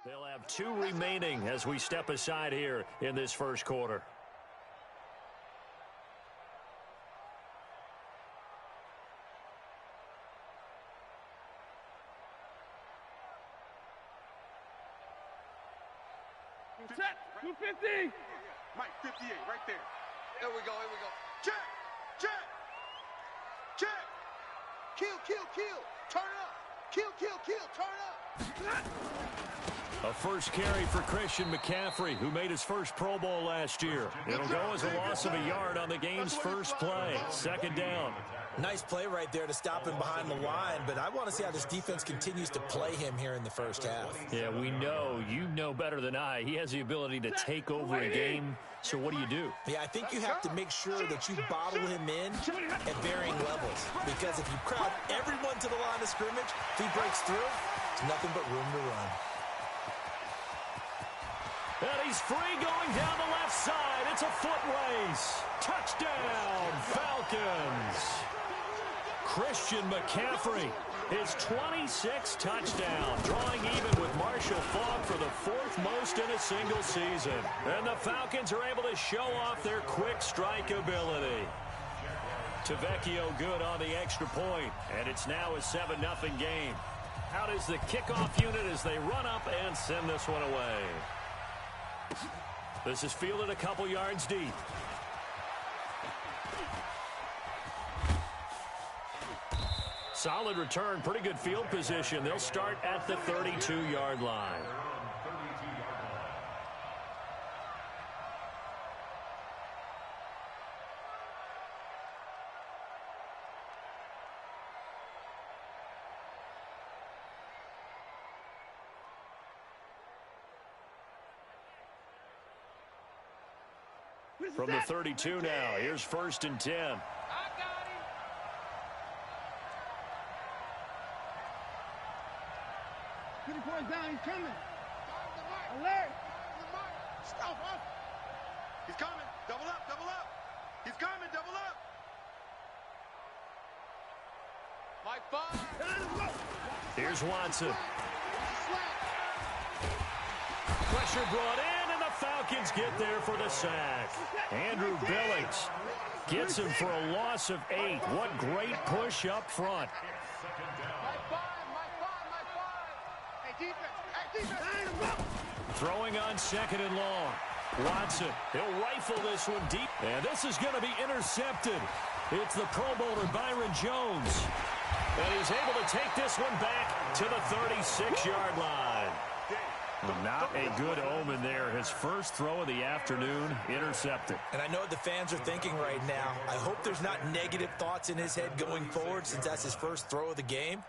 They'll have 2 remaining as we step aside here in this first quarter. Set, 250. Mike, 58, right there. Here we go, here we go. Check, check, check. Kill, kill, kill. Turn up. Kill, kill, kill. Turn up. A first carry for Christian McCaffrey, who made his first Pro Bowl last year. It'll go as a loss of a yard on the game's first play. Second down. Nice play right there to stop him behind the line, but I want to see how this defense continues to play him here in the first half. Yeah, we know. You know better than I. He has the ability to take over a game. So what do? Yeah, I think you have to make sure that you bottle him in at varying levels, because if you crowd everyone to the line of scrimmage, if he breaks through, there's nothing but room to run. And he's free going down the left side. It's a foot race. Touchdown, Falcons. Christian McCaffrey, his 26th touchdown, drawing even with Marshall Faulk for the 4th most in a single season. And the Falcons are able to show off their quick strike ability. Tavecchio good on the extra point, and it's now a 7-0 game. Out is the kickoff unit as they run up and send this one away. This is fielded a couple yards deep. Solid return, pretty good field position. They'll start at the 32-yard line. From the 32 now, here's 1st and 10. Points down, he's coming. Alert. Stop up. He's coming. Double up, double up. He's coming, double up. Mike, 5. Here's Watson. Pressure brought in, and the Falcons get there for the sack. Andrew Billings gets him for a loss of 8. What great push up front. Throwing on 2nd and long. Watson, he'll rifle this one deep. And this is going to be intercepted. It's the Pro Bowler Byron Jones. And he's able to take this one back to the 36-yard line. Not a good omen there. His first throw of the afternoon, intercepted. And I know what the fans are thinking right now. I hope there's not negative thoughts in his head going forward, since that's his first throw of the game.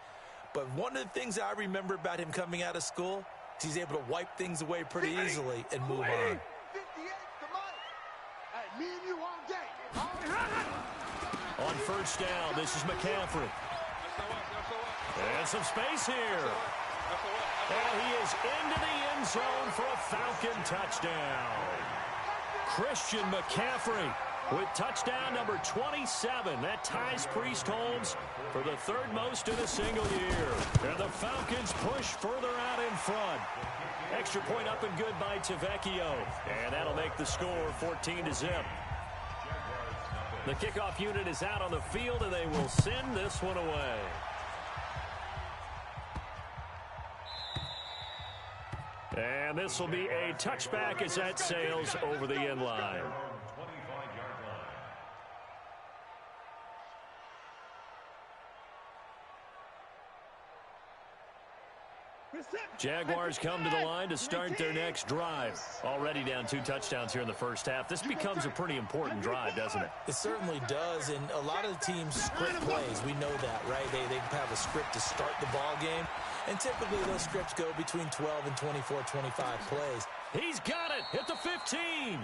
But one of the things I remember about him coming out of school is he's able to wipe things away pretty easily and move on. On 1st down, this is McCaffrey. And some space here. And he is into the end zone for a Falcon touchdown. Christian McCaffrey with touchdown number 27. That ties Priest Holmes for the 3rd most in a single year. And the Falcons push further out in front. Extra point up and good by Tavecchio. And that'll make the score 14-0. The kickoff unit is out on the field, and they will send this one away. And this will be a touchback as that sails over the end line. Jaguars come to the line to start their next drive. Already down 2 touchdowns here in the first half. This becomes a pretty important drive, doesn't it? It certainly does, and a lot of the teams script plays. We know that, right? They have a script to start the ball game, and typically those scripts go between 12 and 24, 25 plays. He's got it at the 15.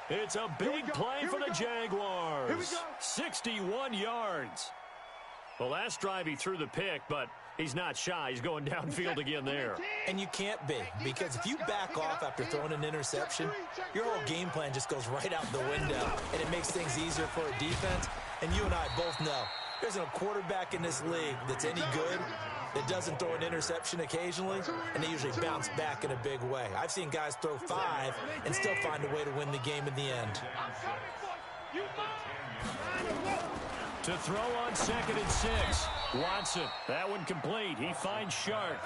It's a big play for the Jaguars. 61 yards. The last drive he threw the pick, but he's not shy. He's going downfield again there. And you can't be, because if you back off after throwing an interception, your whole game plan just goes right out the window, and it makes things easier for a defense. And you and I both know there's a quarterback in this league that's any good. that doesn't throw an interception occasionally, and they usually bounce back in a big way. I've seen guys throw 5 and still find a way to win the game in the end. To throw on 2nd and 6. Watson, that one complete. He finds Sharp.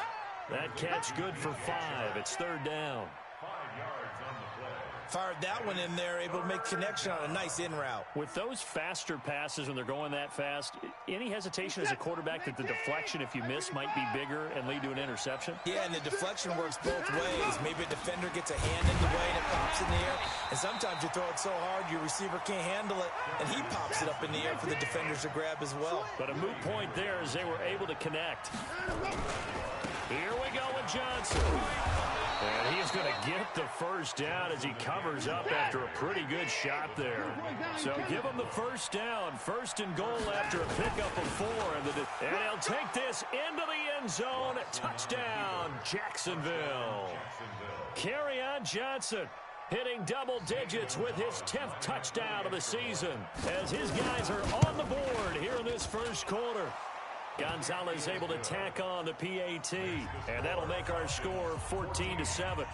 That catch good for 5. It's 3rd down. Fired that one in there, able to make connection on a nice in route. With those faster passes when they're going that fast, any hesitation as a quarterback that the deflection, if you miss, might be bigger and lead to an interception? Yeah, and the deflection works both ways. Maybe a defender gets a hand in the way and it pops in the air. And sometimes you throw it so hard your receiver can't handle it, and he pops it up in the air for the defenders to grab as well. But a moot point there as they were able to connect. Here we go with Johnson. And he's going to get the first down as he covers up after a pretty good shot there. So give him the first down. 1st and goal after a pickup of 4. And he'll take this into the end zone. Touchdown, Jacksonville. Kerryon Johnson hitting double digits with his 10th touchdown of the season as his guys are on the board here in this first quarter. Gonzalez able to tack on the PAT, and that'll make our score 14-7.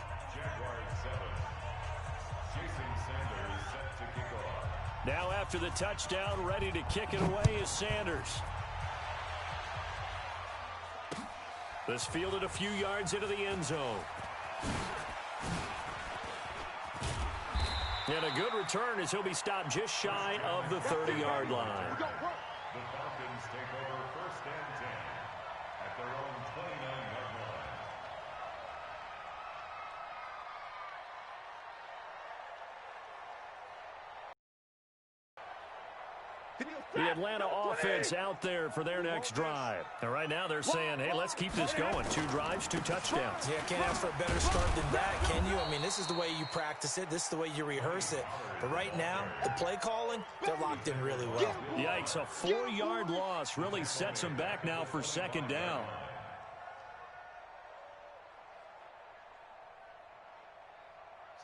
Now after the touchdown, ready to kick it away is Sanders. This fielded a few yards into the end zone. And a good return as he'll be stopped just shy of the 30-yard line. The Falcons take over 1st and 10 at their own 29-yard line. The Atlanta offense out there for their next drive. And right now they're saying, hey, let's keep this going. 2 drives, 2 touchdowns. Yeah, can't ask for a better start than that, can you? I mean, this is the way you practice it. This is the way you rehearse it. But right now, the play calling, they're locked in really well. Yikes, a 4-yard loss really sets them back now for 2nd down.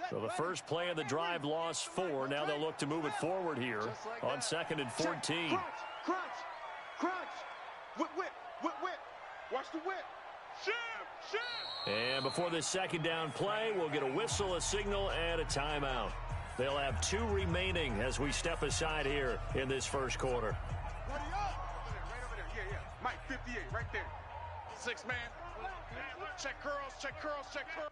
So the first play of the drive lost 4. Now they'll look to move it forward here on 2nd and 14. Crunch, crunch, crunch. Whip, whip, whip, whip. Watch the whip. Shim, shim. And before this 2nd down play, we'll get a whistle, a signal, and a timeout. They'll have 2 remaining as we step aside here in this first quarter. Ready up. Right over there. Yeah, yeah. Mike 58, right there. 6 man. Check curls, check curls, check curls.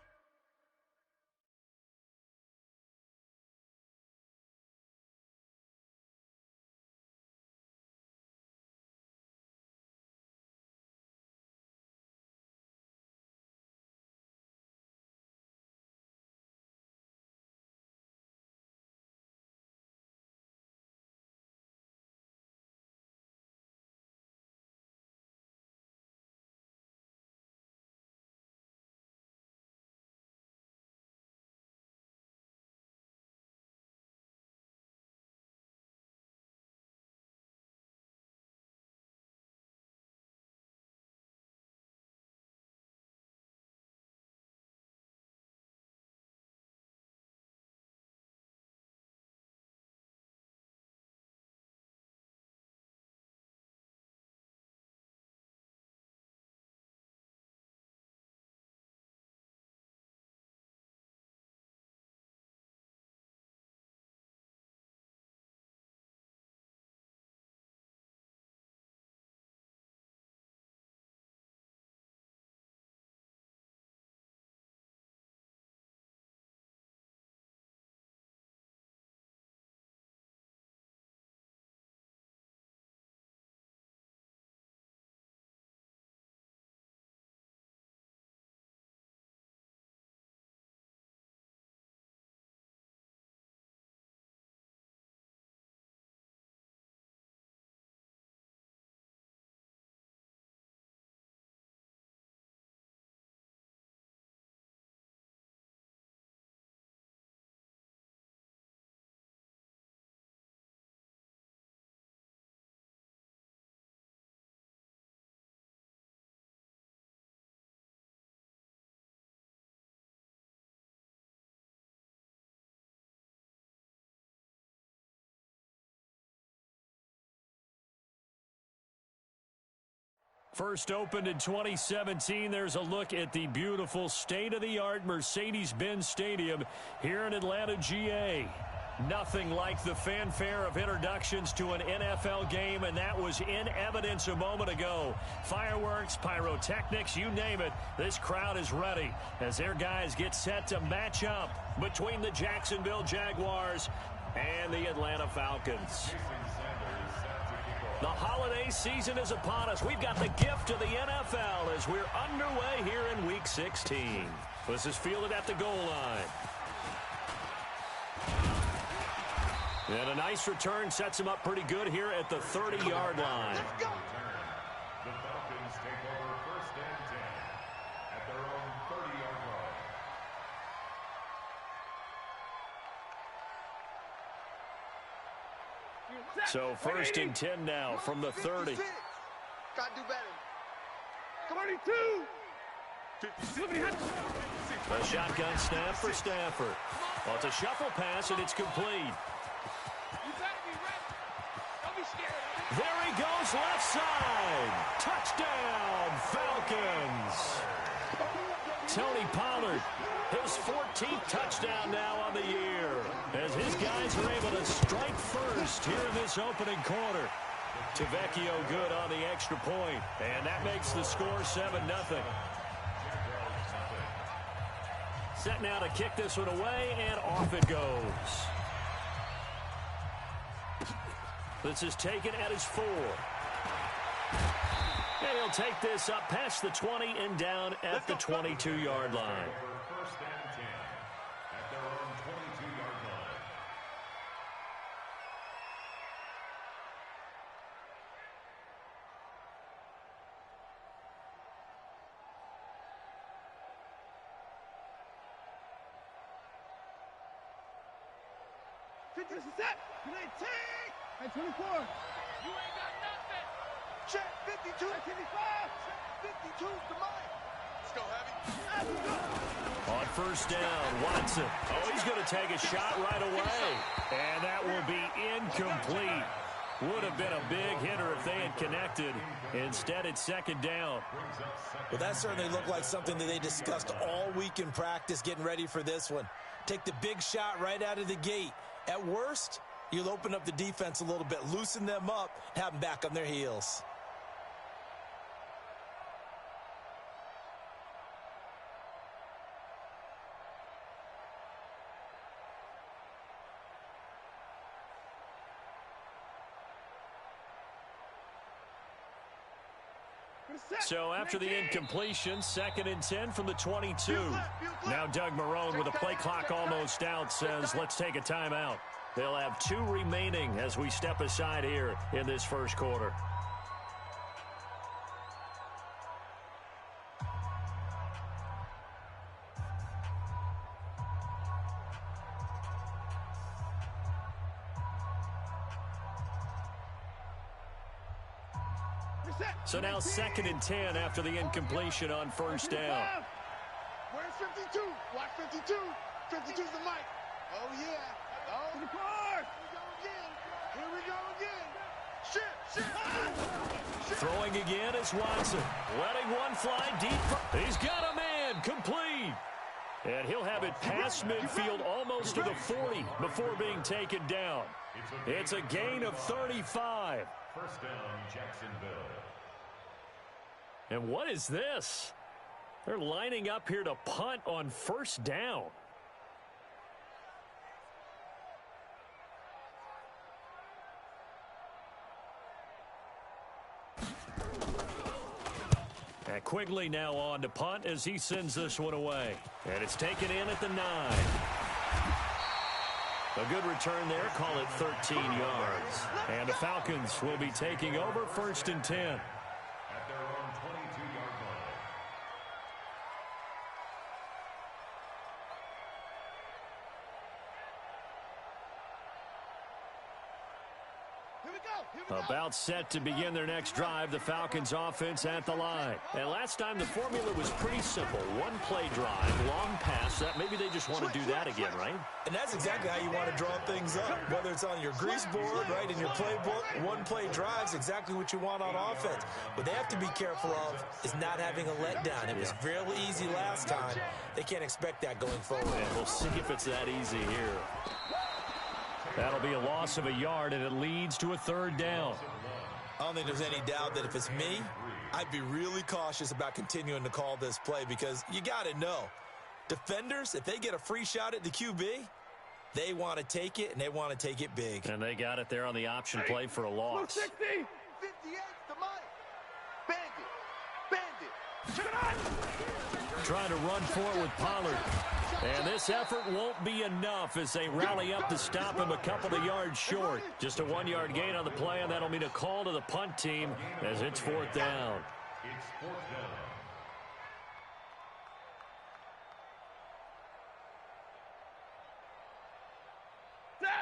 First opened in 2017, there's a look at the beautiful state-of-the-art Mercedes-Benz Stadium here in Atlanta, GA. Nothing like the fanfare of introductions to an NFL game, and that was in evidence a moment ago. Fireworks, pyrotechnics, you name it, this crowd is ready as their guys get set to match up between the Jacksonville Jaguars and the Atlanta Falcons. The holiday season is upon us. We've got the gift of the NFL as we're underway here in Week 16. This is fielded at the goal line. And a nice return sets him up pretty good here at the 30-yard line. The Falcons take over first and 10 at their own 30-yard line. So first and 10 now from the 30. Gotta do better. 22. A shotgun snap for Stafford. Well, it's a shuffle pass, and it's complete. You better be ready. Don't be scared. There he goes, left side. Touchdown, Falcons. Tony Pollard, his 14th touchdown now on the year, as his guys are able to strike first here in this opening quarter. Tavecchio good on the extra point, and that makes the score 7-0. Set now to kick this one away, and off it goes. This is taken at his 4. And he'll take this up past the 20 and down at the 22-yard line. First and 10 at their own 22-yard line. This is it. Can I take? At 24. You ain't got nothing. Check 52. At 55. 52 is the mic. Let's go, Heavy. On first down, Watson. Oh, he's going to take a shot right away. And that will be incomplete. Would have been a big hitter if they had connected. Instead, it's second down. Well, that certainly looked like something that they discussed all week in practice getting ready for this one. Take the big shot right out of the gate. At worst, you'll open up the defense a little bit, loosen them up, have them back on their heels. So after the incompletion, second and 10 from the 22. Now Doug Marrone, with the play clock almost out, says let's take a timeout. They'll have 2 remaining as we step aside here in this first quarter. So now second and 10 after the incompletion on first down. Where's 52? Watch 52. 52's the mic. Oh, yeah. Oh, To the court. here we go again. Shit. Throwing again is Watson. Letting one fly deep. He's got a man. Complete. And he'll have it past midfield almost to the 40 before being taken down. It's a gain of 35. First down, Jacksonville. And what is this? They're lining up here to punt on first down. And Quigley now on to punt as he sends this one away. And it's taken in at the 9. A good return there, call it 13 yards. And the Falcons will be taking over first and 10. At their own 22-yard line. Here we About set to begin their next drive, the Falcons offense at the line. And last time the formula was pretty simple. One play drive, long pass. That maybe they just want to do that again, right? And that's exactly how you want to draw things up. Whether it's on your grease board, right, in your playbook, one play drive's exactly what you want on offense. What they have to be careful of is not having a letdown. It was really easy last time. They can't expect that going forward. And we'll see if it's that easy here. That'll be a loss of a yard, and it leads to a third down. I don't think there's any doubt that if it's me, I'd be really cautious about continuing to call this play because you got to know, defenders, if they get a free shot at the QB, they want to take it, and they want to take it big. And they got it there on the option play for a loss. 60, 58, the money. Bandit. Trying to run for it with Pollard. And this effort won't be enough as they rally up to stop him a couple of yards short. Just a 1-yard gain on the play, and that'll mean a call to the punt team as it's fourth down. It's fourth down.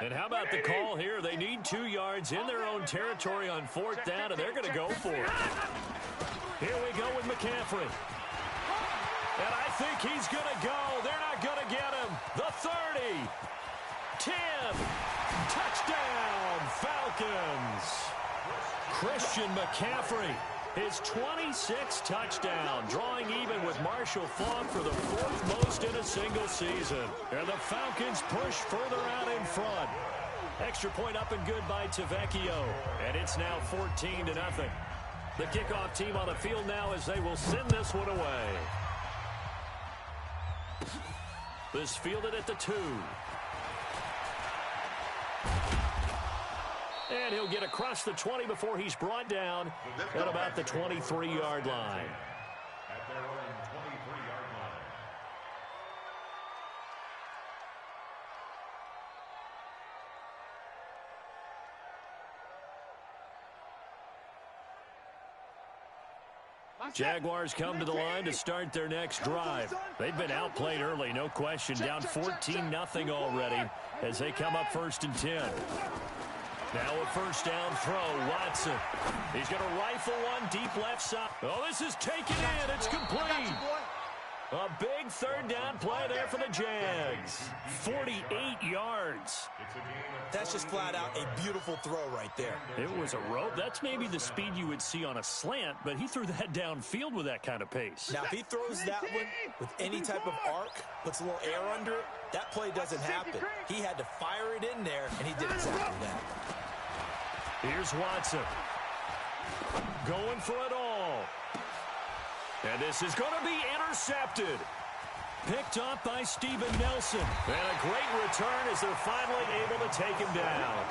And how about the call here? They need 2 yards in their own territory on fourth down, and they're going to go for it. Here we go with McCaffrey. And I think he's going to go. They're not going to get him. The 30. 10. Touchdown, Falcons. Christian McCaffrey, his 26th touchdown, drawing even with Marshall Faulk for the 4th most in a single season. And the Falcons push further out in front. Extra point up and good by Tavecchio. And it's now 14-0. The kickoff team on the field now as they will send this one away. This fielded at the 2. And he'll get across the 20 before he's brought down at about the 23-yard line. At their own 23-yard line. Jaguars come to the line to start their next drive. They've been outplayed early, no question. Down 14-0 already as they come up 1st and 10. Now a first down throw, Watson. He's going to rifle one deep left side. Oh, this is taken in. It's complete. A big third down play there for the Jags. 48 yards. That's just flat out a beautiful throw right there. It was a rope. That's maybe the speed you would see on a slant, but he threw that downfield with that kind of pace. Now, if he throws that one with any type of arc, puts a little air under it, that play doesn't happen. He had to fire it in there, and he did exactly that. Here's Watson. Going for it all. And this is going to be intercepted. Picked off by Steven Nelson. And a great return as they're finally able to take him down.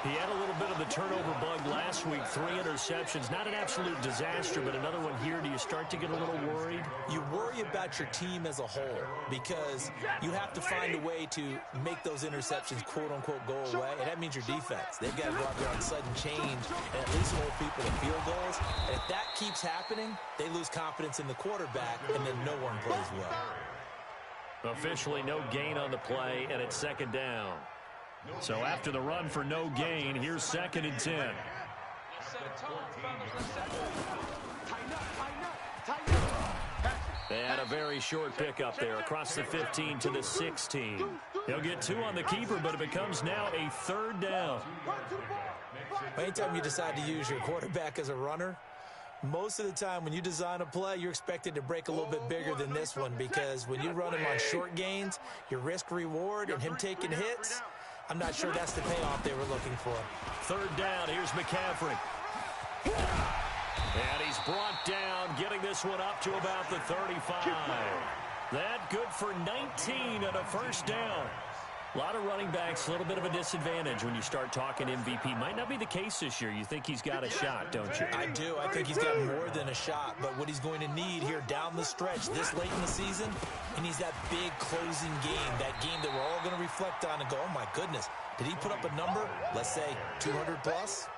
He had a little bit of the turnover bug last week. 3 interceptions. Not an absolute disaster, but another one here. Do you start to get a little worried? You worry about your team as a whole because you have to find a way to make those interceptions, quote-unquote, go away. And that means your defense. They've got to go out there on sudden change and at least hold people to field goals. And if that keeps happening, they lose confidence in the quarterback, and then no one plays well. Officially no gain on the play, and it's 2nd down. So after the run for no gain, here's 2nd and 10. They had a very short pickup there across the 15 to the 16. He'll get 2 on the keeper, but it becomes now a 3rd down. Anytime you decide to use your quarterback as a runner, most of the time when you design a play, you're expected to break a little bit bigger than this one because when you run him on short gains, your risk-reward and him taking hits, I'm not sure that's the payoff they were looking for. 3rd down, here's McCaffrey. And he's brought down, getting this one up to about the 35. That good for 19 and a first down. A lot of running backs, a little bit of a disadvantage when you start talking MVP. Might not be the case this year. You think he's got a shot, don't you? I do. I think he's got more than a shot. But what he's going to need here down the stretch this late in the season, he needs that big closing game, that game that we're all going to reflect on and go, oh, my goodness, did he put up a number, let's say 200 plus?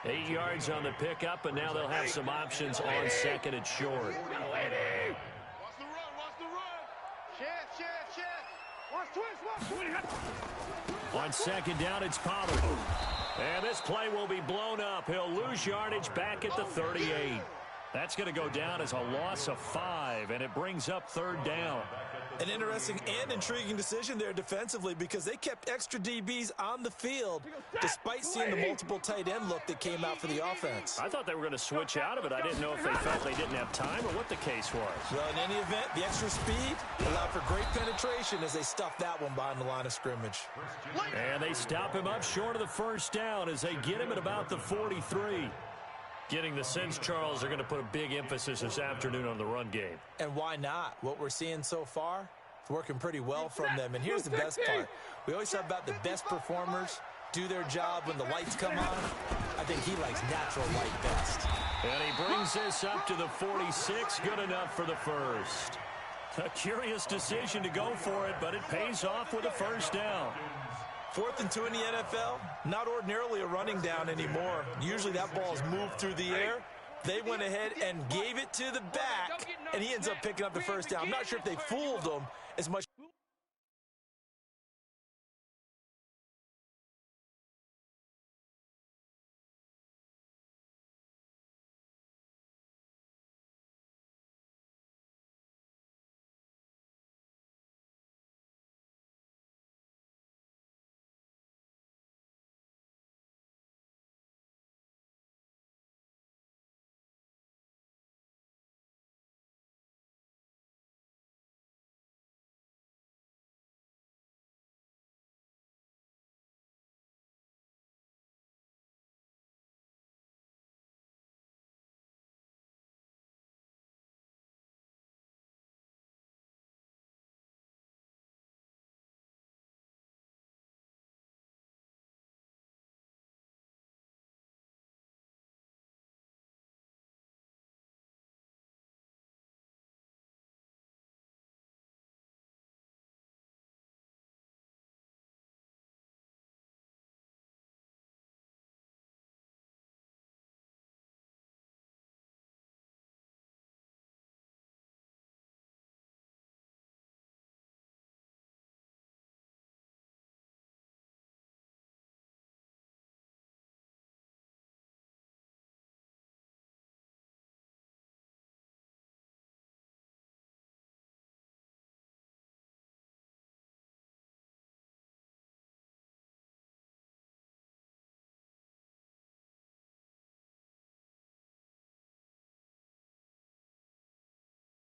8 yards on the pickup, and now they'll have some options on 2nd and short. Watch the run, watch the run. Chef. Watch twist, watch twist. On 2nd down, it's Pollard. And this play will be blown up. He'll lose yardage back at the 38. That's going to go down as a loss of 5, and it brings up 3rd down. An interesting and intriguing decision there defensively because they kept extra DBs on the field despite seeing the multiple tight end look that came out for the offense. I thought they were going to switch out of it. I didn't know if they felt they didn't have time or what the case was. Well, in any event, the extra speed allowed for great penetration as they stuffed that one behind the line of scrimmage. And they stop him up short of the 1st down as they get him at about the 43. Getting the sense, Charles, they're going to put a big emphasis this afternoon on the run game. And why not? What we're seeing so far, it's working pretty well from them. And here's the best part. We always talk about the best performers do their job when the lights come on. I think he likes natural light best. And he brings this up to the 46. Good enough for the 1st. A curious decision to go for it, but it pays off with a 1st down. 4th and 2 in the NFL, not ordinarily a running down anymore. Usually that ball is moved through the air. They went ahead and gave it to the back, and he ends up picking up the 1st down. I'm not sure if they fooled him as much.